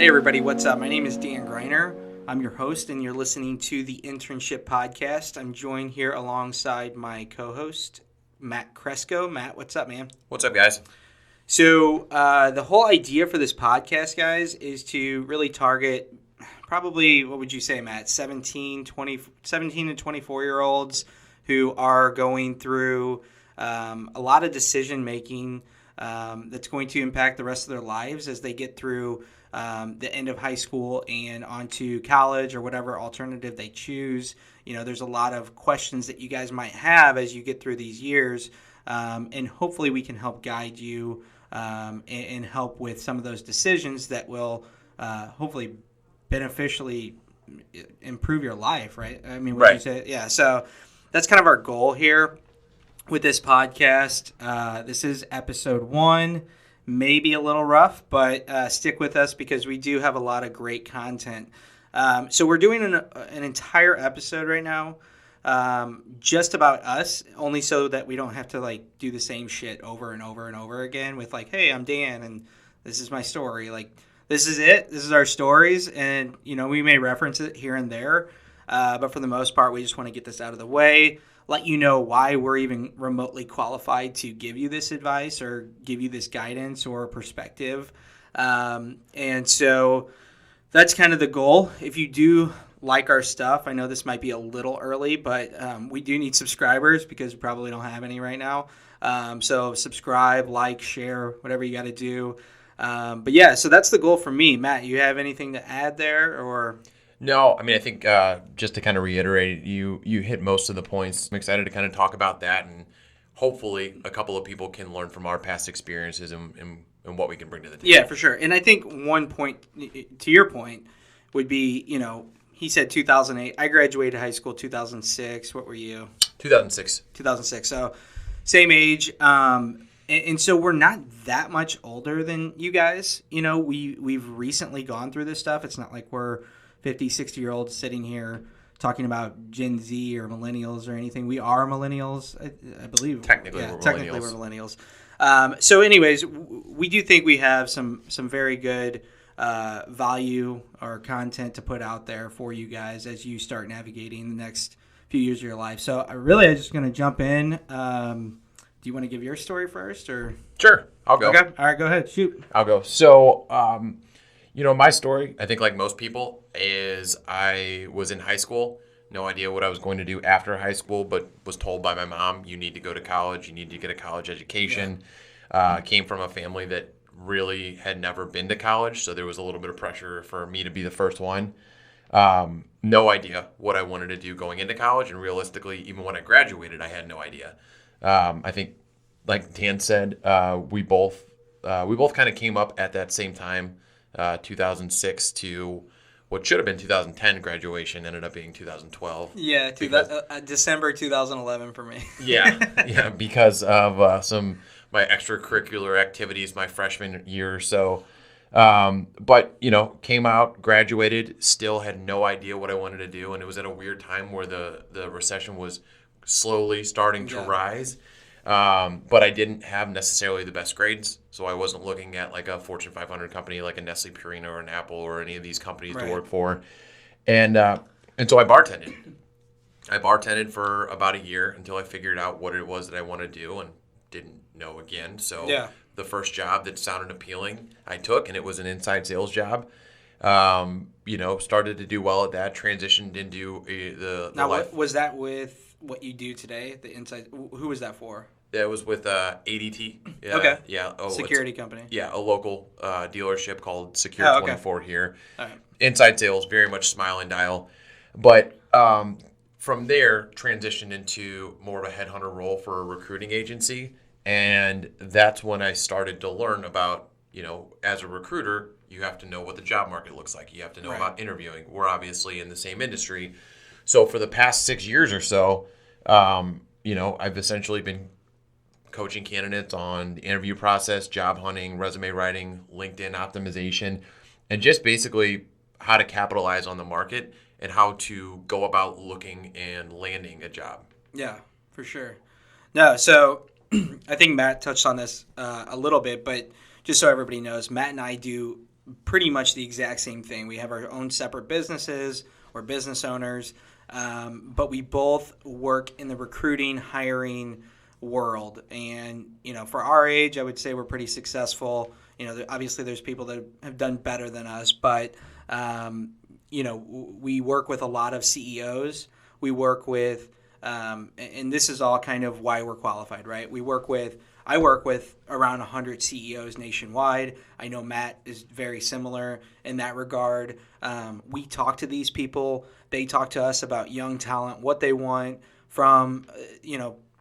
Hey everybody, what's up? My name is Dan Greiner. I'm your host and you're listening to the Internship Podcast. I'm joined here alongside my co-host, Matt Cresco. Matt, what's up, man? What's up, guys? So the whole idea for this podcast, guys, is to really target probably, what would you say, Matt, 17 to 24-year-olds who are going through a lot of decision-making that's going to impact the rest of their lives as they get through the end of high school and onto college or whatever alternative they choose. You know, there's a lot of questions that you guys might have as you get through these years, and hopefully we can help guide you and help with some of those decisions that will hopefully beneficially improve your life, right? I mean, would you say? Yeah, so that's kind of our goal here with this podcast. This is episode 1. Maybe a little rough, but stick with us because we do have a lot of great content. So we're doing an entire episode right now just about us, only so that we don't have to like do the same shit over and over and over again with like, hey, I'm Dan and this is my story. Like, this is it. This is our stories. And, you know, we may reference it here and there. But for the most part, we just want to get this out of the way. Let you know why we're even remotely qualified to give you this advice or give you this guidance or perspective. And so that's kind of the goal. If you do like our stuff, I know this might be a little early, but we do need subscribers because we probably don't have any right now. So subscribe, like, share, whatever you got to do. But yeah, so that's the goal for me. Matt, you have anything to add there or... No, I mean, I think just to kind of reiterate, you hit most of the points. I'm excited to kind of talk about that, and hopefully a couple of people can learn from our past experiences and what we can bring to the table. Yeah, for sure. And I think one point, to your point, would be, you know, he said 2008. I graduated high school 2006. What were you? 2006. 2006. So same age. And so we're not that much older than you guys. You know, we've recently gone through this stuff. It's not like we're 50, 60-year-olds sitting here talking about Gen Z or millennials or anything. We are millennials, I believe. Technically, we're millennials. So anyways, we do think we have some very good value or content to put out there for you guys as you start navigating the next few years of your life. So I'm just going to jump in. Do you want to give your story first? Or Sure, I'll go. Okay, all right, go ahead. Shoot. I'll go. So, you know, my story, I think like most people, is I was in high school, no idea what I was going to do after high school, but was told by my mom, you need to go to college, you need to get a college education. Yeah. Came from a family that really had never been to college, so there was a little bit of pressure for me to be the first one. No idea what I wanted to do going into college, and realistically, even when I graduated, I had no idea. I think, like Dan said, we both kind of came up at that same time. 2006 to what should have been 2010 graduation ended up being 2012. Yeah, December 2011 for me. yeah, because of my extracurricular activities my freshman year or so. But, you know, came out, graduated, still had no idea what I wanted to do, and it was at a weird time where the recession was slowly starting to rise. But I didn't have necessarily the best grades, so I wasn't looking at like a Fortune 500 company like a Nestle Purina or an Apple or any of these companies to work for. And so I bartended. I bartended for about a year until I figured out what it was that I wanted to do and didn't know again. So the first job that sounded appealing I took, and it was an inside sales job. You know, started to do well at that, transitioned into the life. Was that with what you do today, the inside? Who was that for? That was with ADT. Okay. Yeah. Security company. Yeah, a local dealership called Secure 24 here. All right. Inside sales, very much smile and dial. But from there, transitioned into more of a headhunter role for a recruiting agency. And that's when I started to learn about, you know, as a recruiter, you have to know what the job market looks like. You have to know about interviewing. We're obviously in the same industry. So for the past 6 years or so, you know, I've essentially been coaching candidates on the interview process, job hunting, resume writing, LinkedIn optimization, and just basically how to capitalize on the market and how to go about looking and landing a job. Yeah, for sure. No, so I think Matt touched on this a little bit, but just so everybody knows, Matt and I do pretty much the exact same thing. We have our own separate businesses. We're business owners, but we both work in the recruiting, hiring world. And, for our age, I would say we're pretty successful. Obviously there's people that have done better than us, but, we work with a lot of CEOs. We work with, and this is all kind of why we're qualified, right? I work with around 100 CEOs nationwide. I know Matt is very similar in that regard. We talk to these people. They talk to us about young talent, what they want from,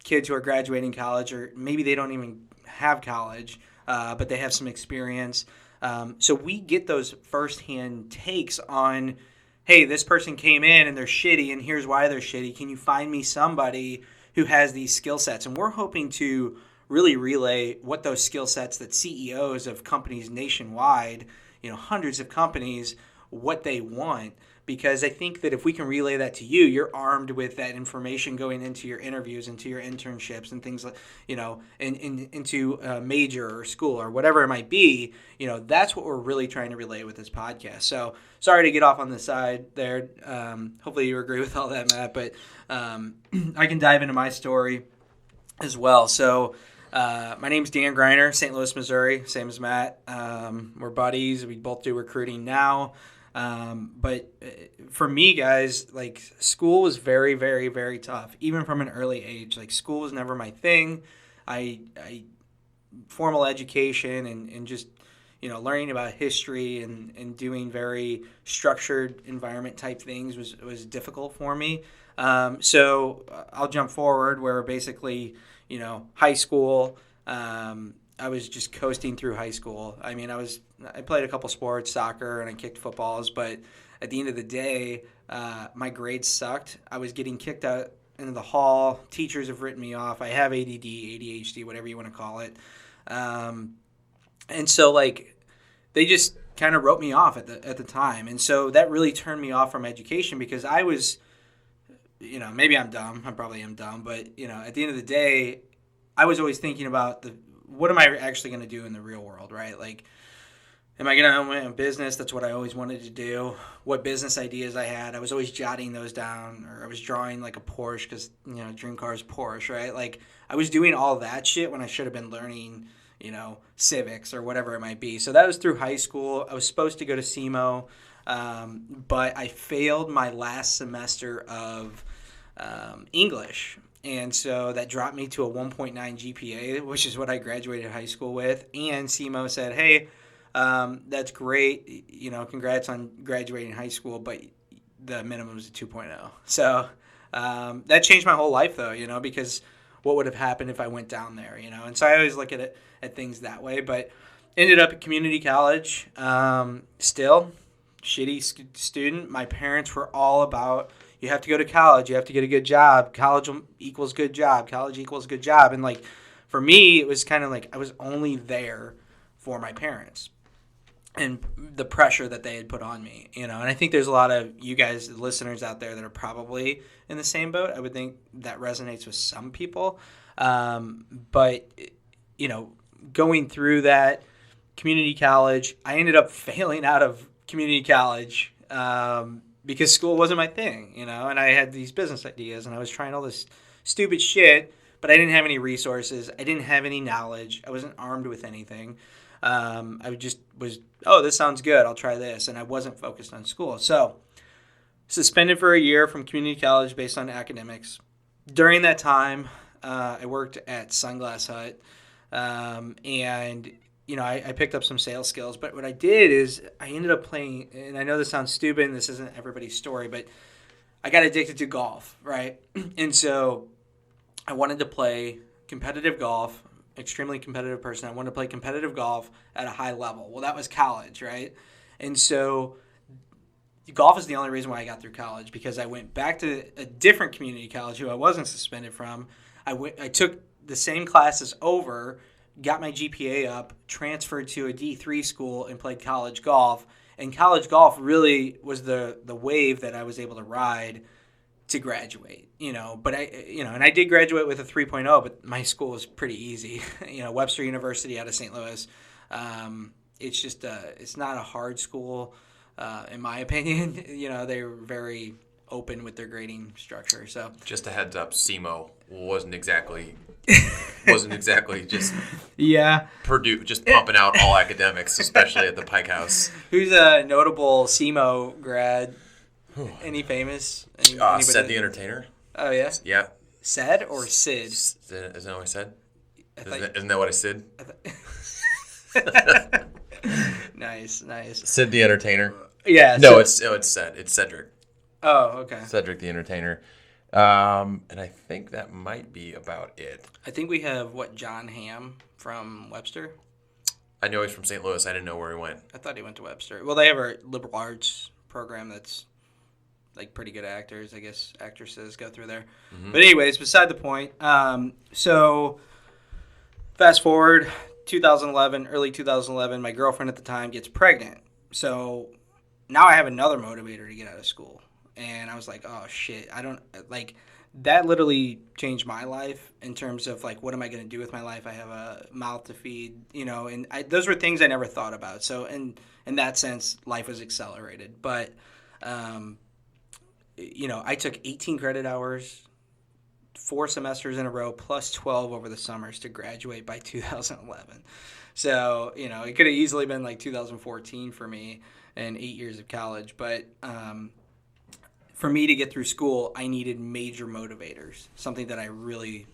kids who are graduating college, or maybe they don't even have college, but they have some experience. So we get those firsthand takes on, hey, this person came in and they're shitty, and here's why they're shitty. Can you find me somebody who has these skill sets? And we're hoping to really relay what those skill sets that CEOs of companies nationwide, hundreds of companies, what they want. Because I think that if we can relay that to you, you're armed with that information going into your interviews, into your internships and things like, into a major or school or whatever it might be. That's what we're really trying to relay with this podcast. So sorry to get off on the side there. Hopefully you agree with all that, Matt, but I can dive into my story as well. So my name's Dan Greiner, St. Louis, Missouri, same as Matt. We're buddies. We both do recruiting now. But for me, guys, like, school was very, very, very tough, even from an early age. Like, school was never my thing. I formal education and just, learning about history and doing very structured environment type things was difficult for me. So I'll jump forward where basically, high school, I was just coasting through high school. I mean, I played a couple sports, soccer, and I kicked footballs, but at the end of the day, my grades sucked. I was getting kicked out into the hall. Teachers have written me off. I have ADD, ADHD, whatever you want to call it. And so, like, they just kind of wrote me off at the time. And so that really turned me off from education, because I was, maybe I'm dumb. I probably am dumb. But, at the end of the day, I was always thinking about what am I actually going to do in the real world, right? Like, am I going to own a business? That's what I always wanted to do. What business ideas I had, I was always jotting those down, or I was drawing like a Porsche because, dream car is Porsche, right? Like, I was doing all that shit when I should have been learning, civics or whatever it might be. So that was through high school. I was supposed to go to SEMO, but I failed my last semester of English. And so that dropped me to a 1.9 GPA, which is what I graduated high school with. And SEMO said, hey, that's great. Congrats on graduating high school, but the minimum is a 2.0. So that changed my whole life, though, because what would have happened if I went down there, And so I always look at things that way. But ended up at community college, still shitty student. My parents were all about, you have to go to college. You have to get a good job. College equals good job. College equals good job. And, like, for me, it was kind of like I was only there for my parents and the pressure that they had put on me, And I think there's a lot of you guys, listeners out there, that are probably in the same boat. I would think that resonates with some people. But, going through that community college, I ended up failing out of community college because school wasn't my thing, and I had these business ideas and I was trying all this stupid shit, but I didn't have any resources. I didn't have any knowledge. I wasn't armed with anything. I just was, this sounds good. I'll try this. And I wasn't focused on school. So suspended for a year from community college based on academics. During that time, I worked at Sunglass Hut. And I picked up some sales skills, but what I did is I ended up playing, and I know this sounds stupid and this isn't everybody's story, but I got addicted to golf, right? And so I wanted to play competitive golf, extremely competitive person. I wanted to play competitive golf at a high level. Well, that was college, right? And so golf is the only reason why I got through college, because I went back to a different community college who I wasn't suspended from. I took the same classes over, got my GPA up, transferred to a D3 school, and played college golf. And college golf really was the wave that I was able to ride to graduate, But and I did graduate with a 3.0, but my school was pretty easy. Webster University out of St. Louis. it's just it's not a hard school, in my opinion. They were very open with their grading structure. So just a heads up, SEMO wasn't exactly just Purdue just pumping out all academics, especially at the Pike House. Who's a notable SEMO grad? Any famous? Sid the Entertainer. Oh yeah. Yeah. Said or Sid? Isn't that what I said? Isn't that what I said? Nice. Sid the Entertainer. Yeah. No, it's Sid. It's Cedric. Oh, okay. Cedric the Entertainer. And I think that might be about it. I think we have, John Hamm from Webster? I know he's from St. Louis. I didn't know where he went. I thought he went to Webster. Well, they have a liberal arts program that's, pretty good actors. I guess actresses go through there. Mm-hmm. But anyways, beside the point. So, fast forward, 2011, early 2011, my girlfriend at the time gets pregnant. So, now I have another motivator to get out of school. And I was like, oh, shit. That literally changed my life in terms of, what am I going to do with my life? I have a mouth to feed, and those were things I never thought about. So, in that sense, life was accelerated. But, I took 18 credit hours, 4 semesters in a row, plus 12 over the summers to graduate by 2011. So, it could have easily been 2014 for me and 8 years of college. But, for me to get through school, I needed major motivators, something that I really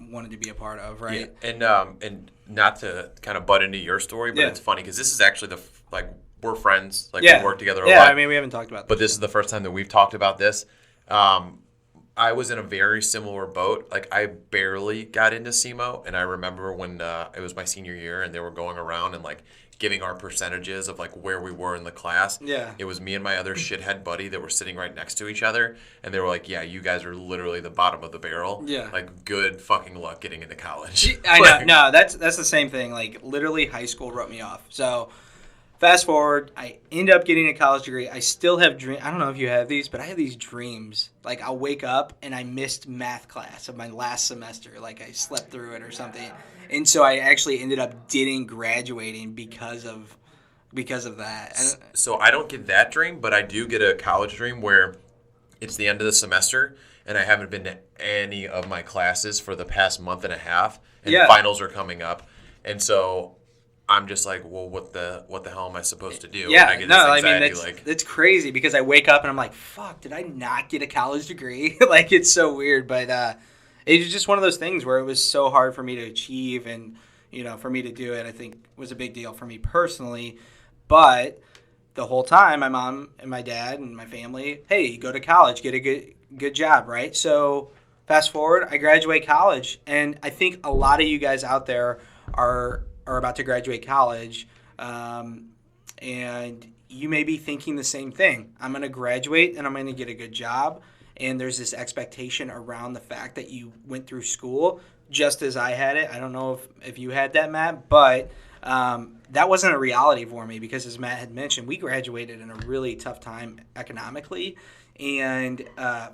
wanted to be a part of, right? Yeah. And not to kind of butt into your story, but it's funny because this is actually we're friends, we work together a lot. Yeah, I mean, we haven't talked about this. But this is the first time that we've talked about this. I was in a very similar boat. I barely got into SEMO, and I remember when it was my senior year, and they were going around and giving our percentages of where we were in the class. Yeah. It was me and my other shithead buddy that were sitting right next to each other, and they were like, yeah, you guys are literally the bottom of the barrel. Yeah. Good fucking luck getting into college. I know. No, that's the same thing. Literally high school wrote me off. So fast forward, I end up getting a college degree. I still have dreams. I don't know if you have these, but I have these dreams. I'll wake up and I missed math class of my last semester. I slept through it or something. And so I actually ended up graduating because of that. So I don't get that dream, but I do get a college dream where it's the end of the semester and I haven't been to any of my classes for the past month and a half, and finals are coming up. And so I'm just well, what the hell am I supposed to do? Yeah, I get this anxiety, that's crazy because I wake up and I'm like, fuck, did I not get a college degree? It's so weird, but it was just one of those things where it was so hard for me to achieve, and for me to do it, I think was a big deal for me personally. But the whole time, my mom and my dad and my family, hey, go to college, get a good job, right? So fast forward, I graduate college, and I think a lot of you guys out there are about to graduate college, and you may be thinking the same thing. I'm going to graduate and I'm going to get a good job, and there's this expectation around the fact that you went through school just as I had it. I don't know if you had that, Matt, but that wasn't a reality for me because, as Matt had mentioned, we graduated in a really tough time economically, and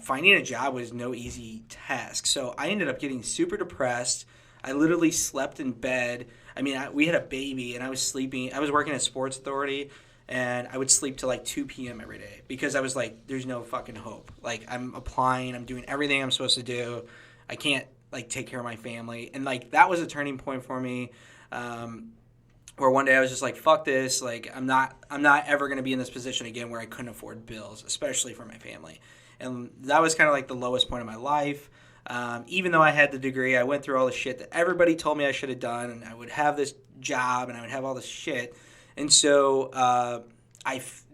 finding a job was no easy task. So I ended up getting super depressed. I literally slept in bed. I mean, we had a baby, and I was sleeping. I was working at Sports Authority, and I would sleep till 2 p.m. every day because I was like, there's no fucking hope. I'm applying. I'm doing everything I'm supposed to do. I can't, take care of my family. And, that was a turning point for me, where one day I was just like, fuck this. I'm not ever going to be in this position again where I couldn't afford bills, especially for my family. And that was kind of the lowest point of my life. Even though I had the degree, I went through all the shit that everybody told me I should have done, and I would have this job, and I would have all this shit. And so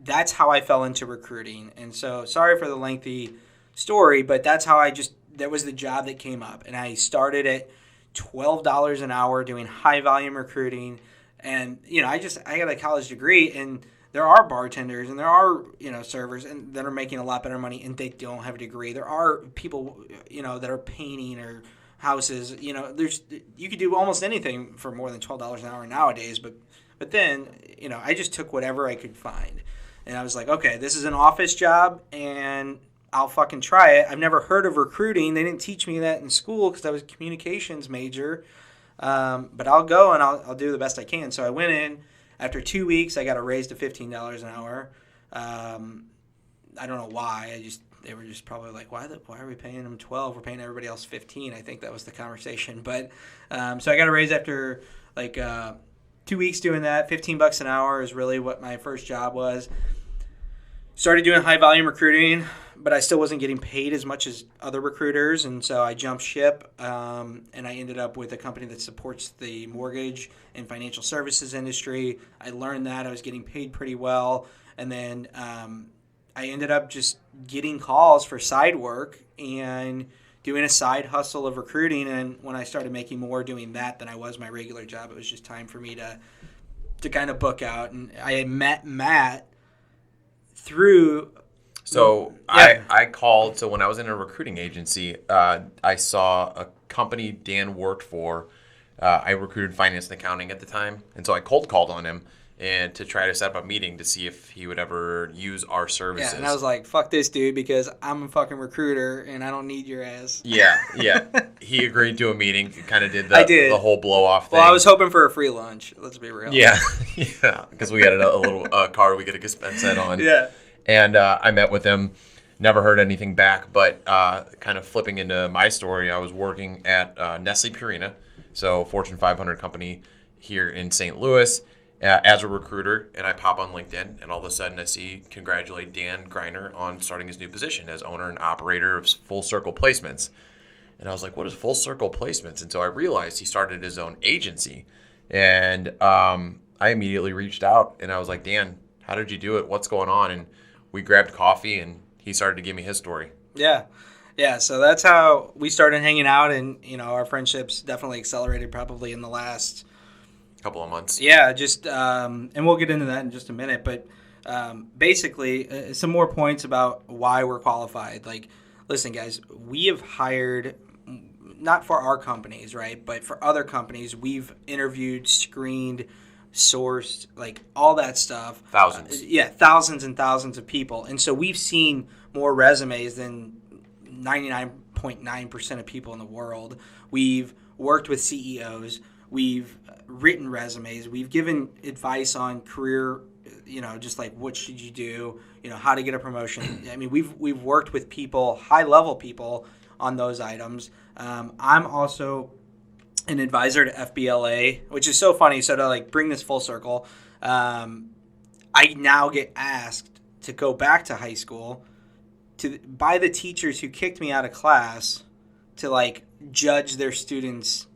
that's how I fell into recruiting. And so, sorry for the lengthy story, but that's how that was the job that came up. And I started at $12 an hour doing high volume recruiting. And, I got a college degree, and there are bartenders and there are, servers and that are making a lot better money and they don't have a degree. There are people, that are painting or houses, you could do almost anything for more than $12 an hour nowadays. But then, I just took whatever I could find. And I was like, okay, this is an office job and I'll fucking try it. I've never heard of recruiting. They didn't teach me that in school because I was a communications major. But I'll go and I'll do the best I can. So I went in. After 2 weeks, I got a raise to $15 an hour. I don't know why. They were just probably like, why are we paying them 12? We're paying everybody else 15. I think that was the conversation. But so I got a raise after like 2 weeks doing that. $15 an hour is really what my first job was. Started doing high volume recruiting, but I still wasn't getting paid as much as other recruiters, and so I jumped ship, and I ended up with a company that supports the mortgage and financial services industry. I learned that. I was getting paid pretty well, and then I ended up just getting calls for side work and doing a side hustle of recruiting, and when I started making more doing that than I was my regular job, it was just time for me to kind of book out. And I met Matt through... So yeah. I called. So when I was in a recruiting agency, I saw a company Dan worked for. I recruited finance and accounting at the time. And so I cold called on him and to try to set up a meeting to see if he would ever use our services. Yeah, and I was like, fuck this dude, because I'm a fucking recruiter and I don't need your ass. Yeah. He agreed to a meeting, kind of did the whole blow-off thing. Well, I was hoping for a free lunch. Let's be real. Yeah, because we had a little car we could spend that on. Yeah. And I met with him, never heard anything back, but kind of flipping into my story, I was working at Nestle Purina, so Fortune 500 company here in St. Louis, as a recruiter, and I pop on LinkedIn, and all of a sudden I see congratulate Dan Greiner on starting his new position as owner and operator of Full Circle Placements. And I was like, what is Full Circle Placements? And so I realized he started his own agency, and I immediately reached out, and I was like, Dan, how did you do it? What's going on? And we grabbed coffee, and he started to give me his story. Yeah. So that's how we started hanging out, and our friendships definitely accelerated probably in the last couple of months. Yeah, just and we'll get into that in just a minute, but basically some more points about why we're qualified. Like, listen, guys, we have hired, not for our companies, right, but for other companies, we've interviewed, screened, sourced, like all that stuff. Thousands. Thousands and thousands of people. And so we've seen more resumes than 99.9% of people in the world. We've worked with CEOs. We've written resumes. We've given advice on career, just like what should you do, how to get a promotion. I mean, we've worked with people, high-level people on those items. I'm also an advisor to FBLA, which is so funny. So to bring this full circle, I now get asked to go back to high school by the teachers who kicked me out of class to judge their students'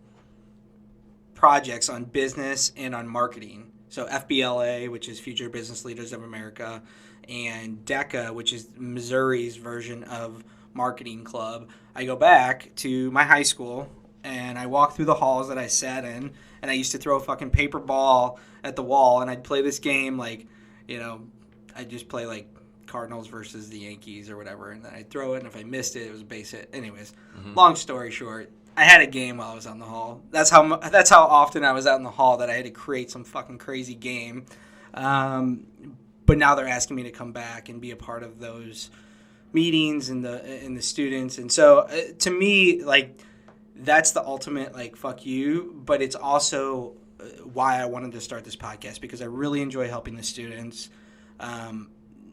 projects on business and on marketing. So FBLA, which is Future Business Leaders of America, and DECA, which is Missouri's version of Marketing Club. I go back to my high school, and I walk through the halls that I sat in, and I used to throw a fucking paper ball at the wall, and I'd play this game I'd just play Cardinals versus the Yankees or whatever, and then I'd throw it, and if I missed it, it was a base hit. Anyways, Long story short, I had a game while I was out in the hall. That's how often I was out in the hall that I had to create some fucking crazy game. But now they're asking me to come back and be a part of those meetings and the students, and so to me, that's the ultimate fuck you. But it's also why I wanted to start this podcast, because I really enjoy helping the students.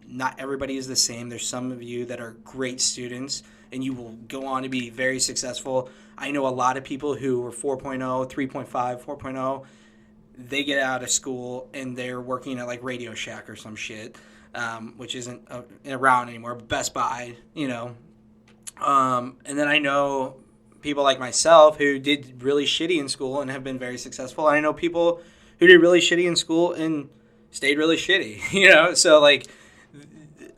Not everybody is the same. There's some of you that are great students, and you will go on to be very successful. I know a lot of people who were 4.0, 3.5, 4.0. They get out of school and they're working at Radio Shack or some shit, which isn't around anymore. Best Buy, and then I know people like myself who did really shitty in school and have been very successful. And I know people who did really shitty in school and stayed really shitty. So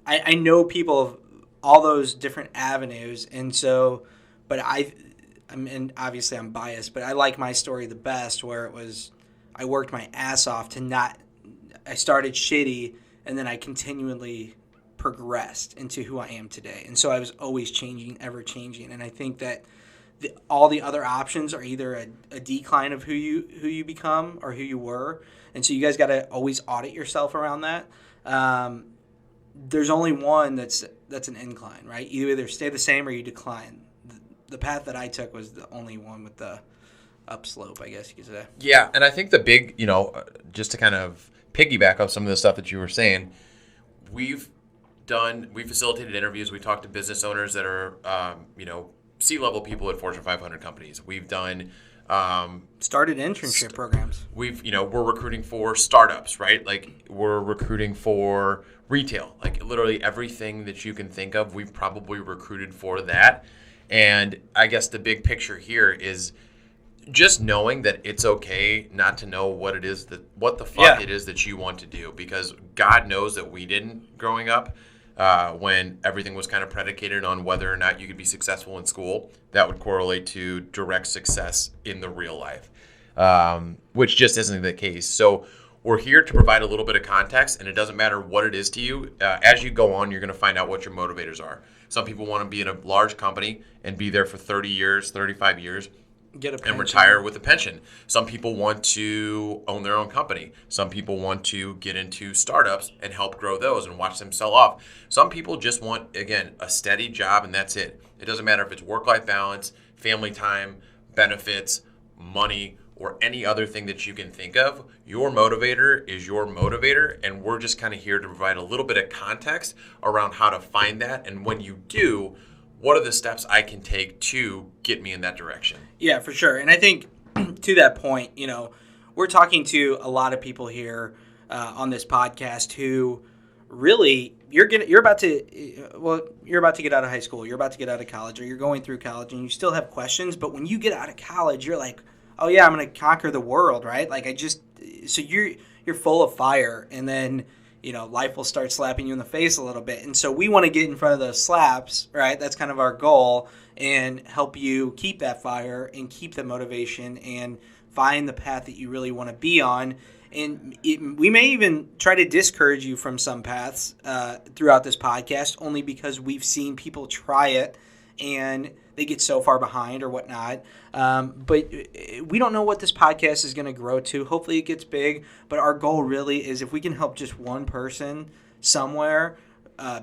I know people of all those different avenues, and so, but and obviously I'm biased, but I like my story the best, where it was, I worked my ass off I started shitty, and then I continually progressed into who I am today. And so I was always changing, ever changing. And I think that all the other options are either a decline of who you become or who you were. And so you guys got to always audit yourself around that. There's only one that's an incline, right? You either stay the same or you decline. The path that I took was the only one with the upslope, I guess you could say. Yeah, and I think the big, just to kind of piggyback off some of the stuff that you were saying, we facilitated interviews. We talked to business owners that are, C-level people at Fortune 500 companies. We've done started internship programs. We're recruiting for startups, right? Like we're recruiting for retail, like literally everything that you can think of. We've probably recruited for that. And I guess the big picture here is just knowing that it's okay not to know what it is it is that you want to do, because God knows that we didn't growing up. When everything was kind of predicated on whether or not you could be successful in school, that would correlate to direct success in the real life, which just isn't the case. So we're here to provide a little bit of context, and it doesn't matter what it is to you. As you go on, you're going to find out what your motivators are. Some people want to be in a large company and be there for 30 years, 35 years. Get a pension. And retire with a pension. Some people want to own their own company. Some people want to get into startups and help grow those and watch them sell off. Some people just want, again, a steady job, and that's it. It doesn't matter if it's work-life balance, family time, benefits, money, or any other thing that you can think of. Your motivator is your motivator, and we're just kind of here to provide a little bit of context around how to find that. And when you do, what are the steps I can take to get me in that direction? Yeah, for sure. And I think to that point, we're talking to a lot of people here on this podcast who really you're about to get out of high school, you're about to get out of college, or you're going through college and you still have questions. But when you get out of college, you're like, oh yeah, I'm going to conquer the world, right? Like so you're full of fire, and then life will start slapping you in the face a little bit. And so we want to get in front of those slaps, right? That's kind of our goal, and help you keep that fire and keep the motivation and find the path that you really want to be on. And we may even try to discourage you from some paths throughout this podcast, only because we've seen people try it and they get so far behind or whatnot. But we don't know what this podcast is going to grow to. Hopefully it gets big. But our goal really is, if we can help just one person somewhere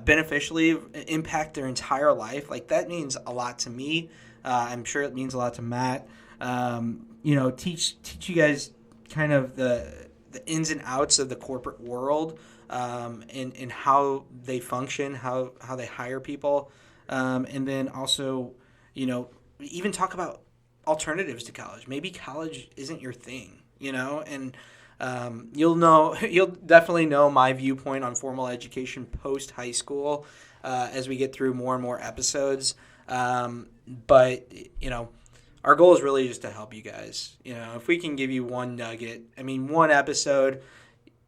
beneficially impact their entire life, like that means a lot to me. I'm sure it means a lot to Matt. Teach you guys kind of the ins and outs of the corporate world, and how they function, how they hire people. And then also, even talk about alternatives to college. Maybe college isn't your thing, and you'll definitely know my viewpoint on formal education post high school as we get through more and more episodes. But our goal is really just to help you guys. If we can give you one nugget, one episode,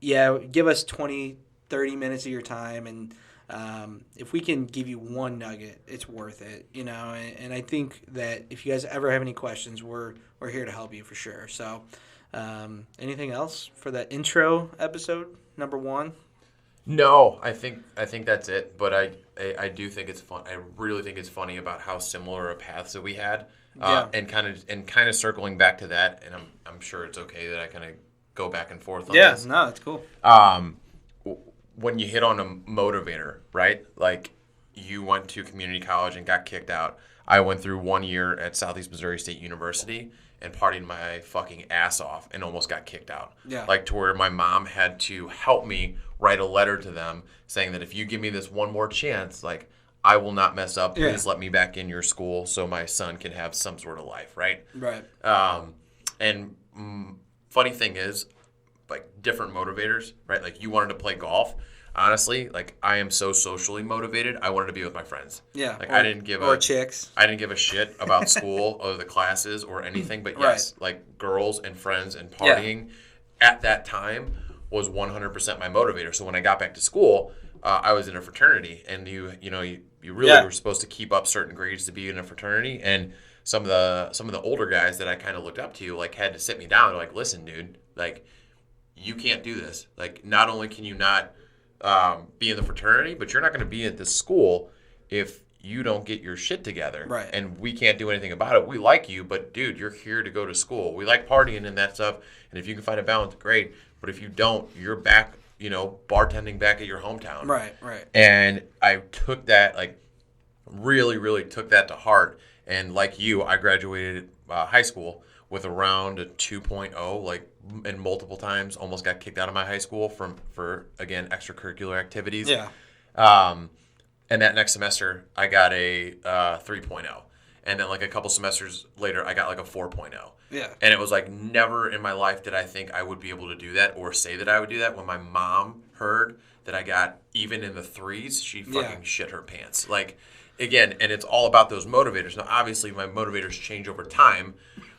give us 20, 30 minutes of your time, and if we can give you one nugget, it's worth it, and I think that if you guys ever have any questions, we're here to help you for sure. So anything else for that intro episode, number 1? No, I think that's it. But I do think it's fun. I really think it's funny about how similar a paths that we had, and kind of circling back to that. And I'm sure it's okay that I kind of go back and forth on this. Yeah, no, it's cool. When you hit on a motivator, right? Like you went to community college and got kicked out. I went through 1 year at Southeast Missouri State University and partied my fucking ass off and almost got kicked out. Yeah. Like to where my mom had to help me write a letter to them saying that if you give me this one more chance, like I will not mess up. Please let me back in your school so my son can have some sort of life, right? Right. Funny thing is, like different motivators, right? Like you wanted to play golf. Honestly, like I am so socially motivated. I wanted to be with my friends. Yeah. Like I didn't give chicks. I didn't give a shit about school or the classes or anything. But yes, like girls and friends and partying at that time was 100% my motivator. So when I got back to school, I was in a fraternity, and you really were supposed to keep up certain grades to be in a fraternity. And some of the older guys that I kind of looked up to, like had to sit me down. They're like, listen, dude, like you can't do this. Like not only can you not be in the fraternity, but you're not going to be at this school if you don't get your shit together. Right. And we can't do anything about it. We like you, but dude, you're here to go to school. We like partying and that stuff. And if you can find a balance, great. But if you don't, you're back, bartending back at your hometown. Right. And I took that, like, really, really took that to heart. And like you, I graduated high school with around a 2.0, like, and multiple times almost got kicked out of my high school for again, extracurricular activities. Yeah. And that next semester, I got a 3.0. And then, like, a couple semesters later, I got, like, a 4.0. Yeah. And it was, like, never in my life did I think I would be able to do that or say that I would do that. When my mom heard that I got even in the threes, she fucking shit her pants. Like, again, and it's all about those motivators. Now, obviously, my motivators change over time,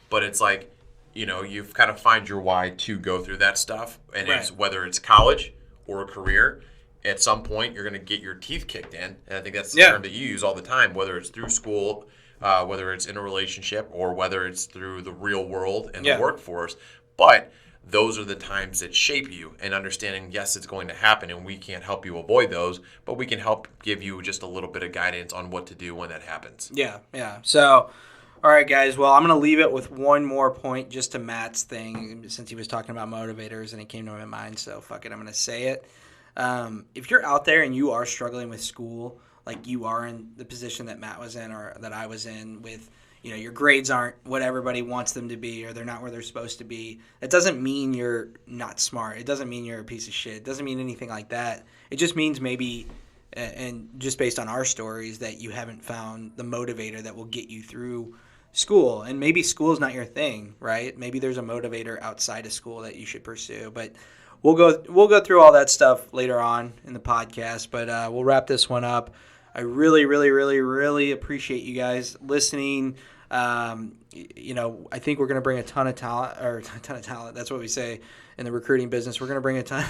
but it's like, you know, you've kind of find your why to go through that stuff. And it's whether it's college or a career, at some point you're going to get your teeth kicked in. And I think that's the term that you use all the time, whether it's through school, whether it's in a relationship, or whether it's through the real world and the workforce. But those are the times that shape you, and understanding, yes, it's going to happen and we can't help you avoid those, but we can help give you just a little bit of guidance on what to do when that happens. Yeah. So, all right, guys. Well, I'm going to leave it with one more point just to Matt's thing, since he was talking about motivators and it came to my mind. So, fuck it, I'm going to say it. If you're out there and you are struggling with school, like you are in the position that Matt was in or that I was in with, you know, your grades aren't what everybody wants them to be, or they're not where they're supposed to be. That doesn't mean you're not smart. It doesn't mean you're a piece of shit. It doesn't mean anything like that. It just means maybe, and just based on our stories, that you haven't found the motivator that will get you through school. And maybe school is not your thing, right? Maybe there's a motivator outside of school that you should pursue. But we'll go through all that stuff later on in the podcast. But we'll wrap this one up. I really, really, really, really appreciate you guys listening. You know, I think we're going to bring a ton of talent. That's what we say in the recruiting business. We're going to bring a ton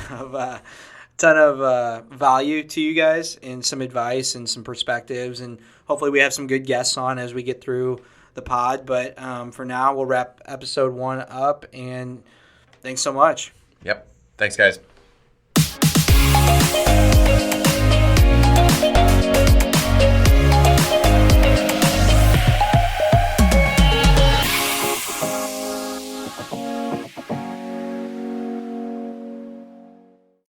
of value to you guys, and some advice and some perspectives. And hopefully we have some good guests on as we get through the pod. But for now, we'll wrap episode 1 up. And thanks so much. Yep. Thanks, guys.